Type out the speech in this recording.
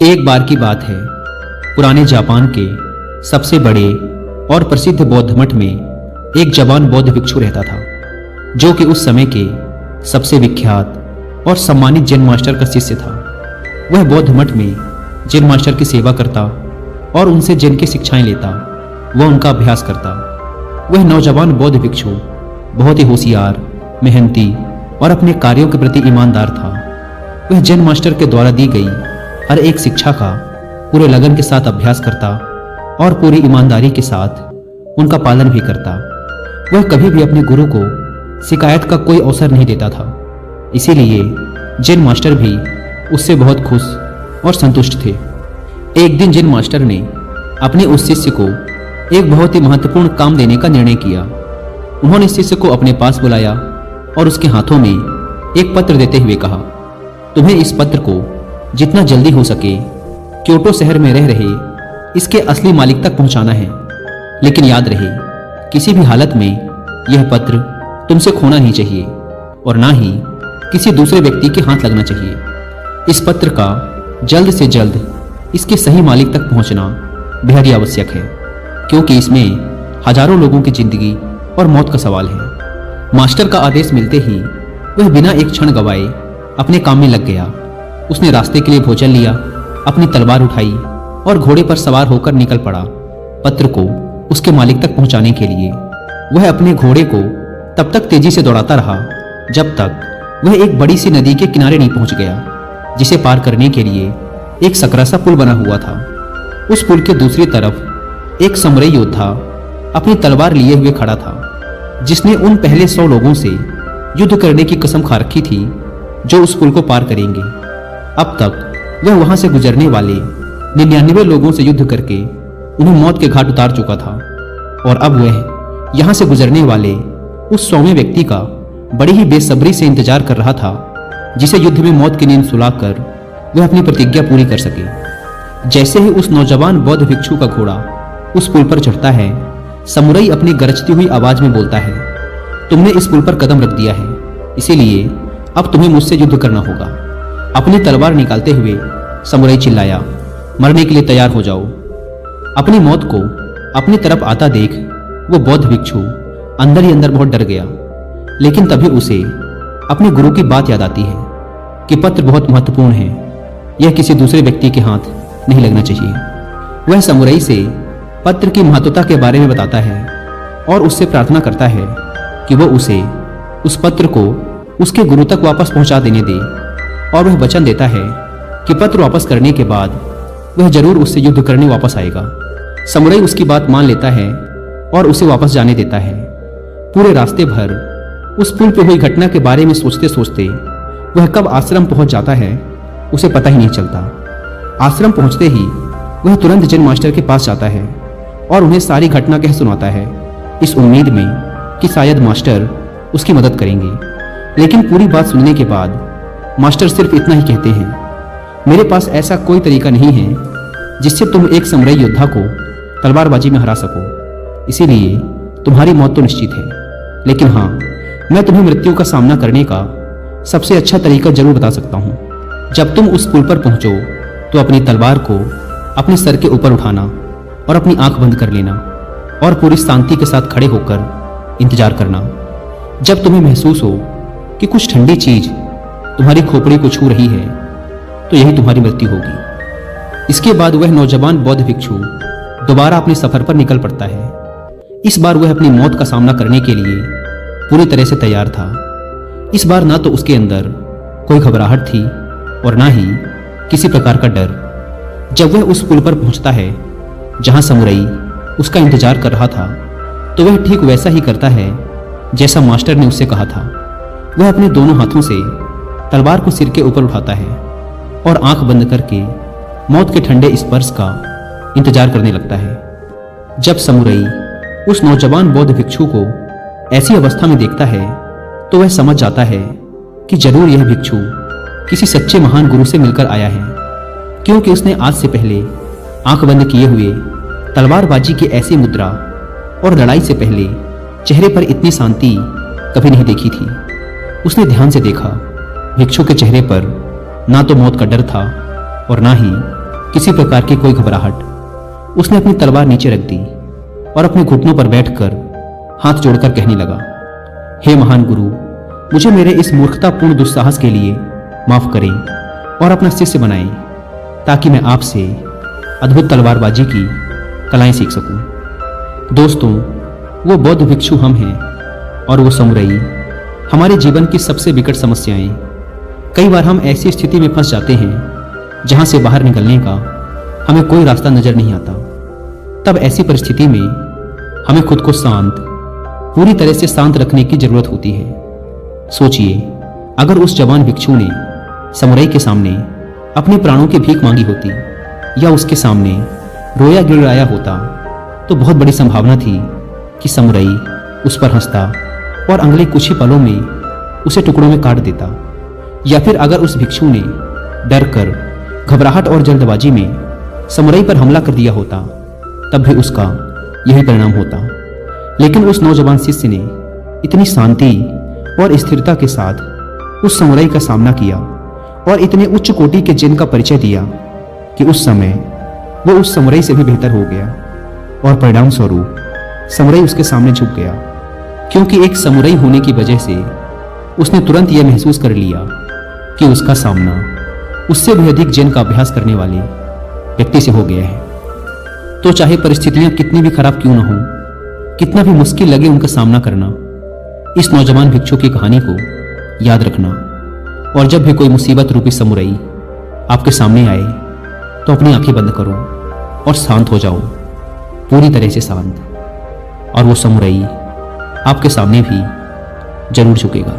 एक बार की बात है, पुराने जापान के सबसे बड़े और प्रसिद्ध बौद्ध मठ में एक जवान बौद्ध भिक्षु रहता था, जो कि उस समय के सबसे विख्यात और सम्मानित जैन मास्टर का शिष्य था। वह बौद्ध मठ में जैन मास्टर की सेवा करता और उनसे जैन की शिक्षाएं लेता व उनका अभ्यास करता। वह नौजवान बौद्ध भिक्षु बहुत ही होशियार, मेहनती और अपने कार्यों के प्रति ईमानदार था। वह जैन मास्टर के द्वारा दी गई हर एक शिक्षा का पूरे लगन के साथ अभ्यास करता और पूरी ईमानदारी के साथ उनका पालन भी करता। वह कभी भी अपने गुरु को शिकायत का कोई अवसर नहीं देता था, इसीलिए जैन मास्टर भी उससे बहुत खुश और संतुष्ट थे। एक दिन जैन मास्टर ने अपने उस शिष्य को एक बहुत ही महत्वपूर्ण काम देने का निर्णय किया। उन्होंने शिष्य को अपने पास बुलाया और उसके हाथों में एक पत्र देते हुए कहा, तुम्हें इस पत्र को जितना जल्दी हो सके क्योटो शहर में रह रहे इसके असली मालिक तक पहुंचाना है। लेकिन याद रहे, किसी भी हालत में यह पत्र तुमसे खोना नहीं चाहिए और ना ही किसी दूसरे व्यक्ति के हाथ लगना चाहिए। इस पत्र का जल्द से जल्द इसके सही मालिक तक पहुंचना बेहद ही आवश्यक है, क्योंकि इसमें हजारों लोगों की जिंदगी और मौत का सवाल है। मास्टर का आदेश मिलते ही वह बिना एक क्षण गवाए अपने काम में लग गया। उसने रास्ते के लिए भोजन लिया, अपनी तलवार उठाई और घोड़े पर सवार होकर निकल पड़ा पत्र को उसके मालिक तक पहुंचाने के लिए। वह अपने घोड़े को तब तक तेजी से दौड़ाता रहा जब तक वह एक बड़ी सी नदी के किनारे नहीं पहुंच गया, जिसे पार करने के लिए एक सकरा सा पुल बना हुआ था। उस पुल के दूसरी तरफ एक समुराई योद्धा अपनी तलवार लिए हुए खड़ा था, जिसने उन पहले 100 लोगों से युद्ध करने की कसम खा रखी थी जो उस पुल को पार करेंगे। अब तक वह वहां से गुजरने वाले 99 लोगों से युद्ध करके उन्हें मौत के घाट उतार चुका था, और अब वह यहां से गुजरने वाले उस 100वें व्यक्ति का बड़ी ही बेसब्री से इंतजार कर रहा था, जिसे युद्ध में मौत की नींद सुलाकर वह अपनी प्रतिज्ञा पूरी कर सके। जैसे ही उस नौजवान बौद्ध भिक्षु का घोड़ा उस पुल पर चढ़ता है, समुराई अपनी गरजती हुई आवाज में बोलता है, तुमने इस पुल पर कदम रख दिया है, इसीलिए अब तुम्हें मुझसे युद्ध करना होगा। अपनी तलवार निकालते हुए समुराई चिल्लाया, मरने के लिए तैयार हो जाओ। अपनी मौत को अपनी तरफ आता देख वो बौद्ध भिक्षु अंदर ही अंदर बहुत डर गया। लेकिन तभी उसे अपने गुरु की बात याद आती है कि पत्र बहुत महत्वपूर्ण है, यह किसी दूसरे व्यक्ति के हाथ नहीं लगना चाहिए। वह समुराई से पत्र की महत्वता के बारे में बताता है और उससे प्रार्थना करता है कि वो उसे उस पत्र को उसके गुरु तक वापस पहुंचा देने दे, और वह वचन देता है कि पत्र वापस करने के बाद वह जरूर उससे युद्ध करने वापस आएगा। समुराई उसकी बात मान लेता है और उसे वापस जाने देता है। पूरे रास्ते भर उस पुल पर हुई घटना के बारे में सोचते सोचते वह कब आश्रम पहुंच जाता है उसे पता ही नहीं चलता। आश्रम पहुंचते ही वह तुरंत जैन मास्टर के पास जाता है और उन्हें सारी घटना कह सुनाता है, इस उम्मीद में कि शायद मास्टर उसकी मदद करेंगे। लेकिन पूरी बात सुनने के बाद मास्टर सिर्फ इतना ही कहते हैं, मेरे पास ऐसा कोई तरीका नहीं है जिससे तुम एक समुराई योद्धा को तलवारबाजी में हरा सको, इसीलिए तुम्हारी मौत तो निश्चित है। लेकिन हाँ, मैं तुम्हें मृत्यु का सामना करने का सबसे अच्छा तरीका जरूर बता सकता हूँ। जब तुम उस पुल पर पहुंचो तो अपनी तलवार को अपने सर के ऊपर उठाना और अपनी आंख बंद कर लेना और पूरी शांति के साथ खड़े होकर इंतजार करना। जब तुम्हें महसूस हो कि कुछ ठंडी चीज तुम्हारी खोपड़ी को छू रही है तो यही तुम्हारी मृत्यु होगी। इसके बाद वह नौजवान बौद्ध भिक्षु दोबारा अपने सफर पर निकल पड़ता है। इस बार वह अपनी मौत का सामना करने के लिए पूरी तरह से तैयार था। इस बार ना तो उसके अंदर कोई घबराहट थी और ना ही किसी प्रकार का डर। जब वह उस पुल पर पहुंचता है जहां समुराई उसका इंतजार कर रहा था, तो वह ठीक वैसा ही करता है जैसा मास्टर ने उससे कहा था। वह अपने दोनों हाथों से तलवार को सिर के ऊपर उठाता है और आंख बंद करके मौत के ठंडे स्पर्श का इंतजार करने लगता है। जब समुराई उस नौजवान बौद्ध भिक्षु को ऐसी अवस्था में देखता है तो वह समझ जाता है कि जरूर यह भिक्षु किसी सच्चे महान गुरु से मिलकर आया है, क्योंकि उसने आज से पहले आंख बंद किए हुए तलवारबाजी की ऐसी मुद्रा और लड़ाई से पहले चेहरे पर इतनी शांति कभी नहीं देखी थी। उसने ध्यान से देखा, भिक्षु के चेहरे पर ना तो मौत का डर था और ना ही किसी प्रकार की कोई घबराहट। उसने अपनी तलवार नीचे रख दी और अपने घुटनों पर बैठकर हाथ जोड़कर कहने लगा, हे महान गुरु, मुझे मेरे इस मूर्खतापूर्ण दुस्साहस के लिए माफ करें और अपना शिष्य बनाएं, ताकि मैं आपसे अद्भुत तलवारबाजी की कलाएं सीख सकूं। दोस्तों, वो बौद्ध भिक्षु हम हैं और वो समुराई हमारे जीवन की सबसे विकट समस्याएं। कई बार हम ऐसी स्थिति में फंस जाते हैं जहां से बाहर निकलने का हमें कोई रास्ता नजर नहीं आता। तब ऐसी परिस्थिति में हमें खुद को शांत, पूरी तरह से शांत रखने की जरूरत होती है। सोचिए, अगर उस जवान भिक्षु ने समुराई के सामने अपने प्राणों की भीख मांगी होती या उसके सामने रोया गिड़गिड़ाया होता, तो बहुत बड़ी संभावना थी कि समुराई उस पर हंसता और अगले कुछ ही पलों में उसे टुकड़ों में काट देता। या फिर अगर उस भिक्षु ने डर कर, घबराहट और जल्दबाजी में समुराई पर हमला कर दिया होता, तब भी उसका यही परिणाम होता। लेकिन उस नौजवान शिष्य ने इतनी शांति और स्थिरता के साथ उस समुराई का सामना किया और इतने उच्च कोटि के जिन का परिचय दिया कि उस समय वो उस समुराई से भी बेहतर हो गया और परिणाम स्वरूप समुराई उसके सामने झुक गया, क्योंकि एक समुराई होने की वजह से उसने तुरंत यह महसूस कर लिया कि उसका सामना उससे भी अधिक जिन का अभ्यास करने वाले व्यक्ति से हो गया है। तो चाहे परिस्थितियां कितनी भी खराब क्यों न हो, कितना भी मुश्किल लगे उनका सामना करना, इस नौजवान भिक्षु की कहानी को याद रखना। और जब भी कोई मुसीबत रूपी समुराई आपके सामने आए, तो अपनी आंखें बंद करो और शांत हो जाओ, पूरी तरह से शांत। और वो समुराई आपके सामने भी जरूर झुकेगा।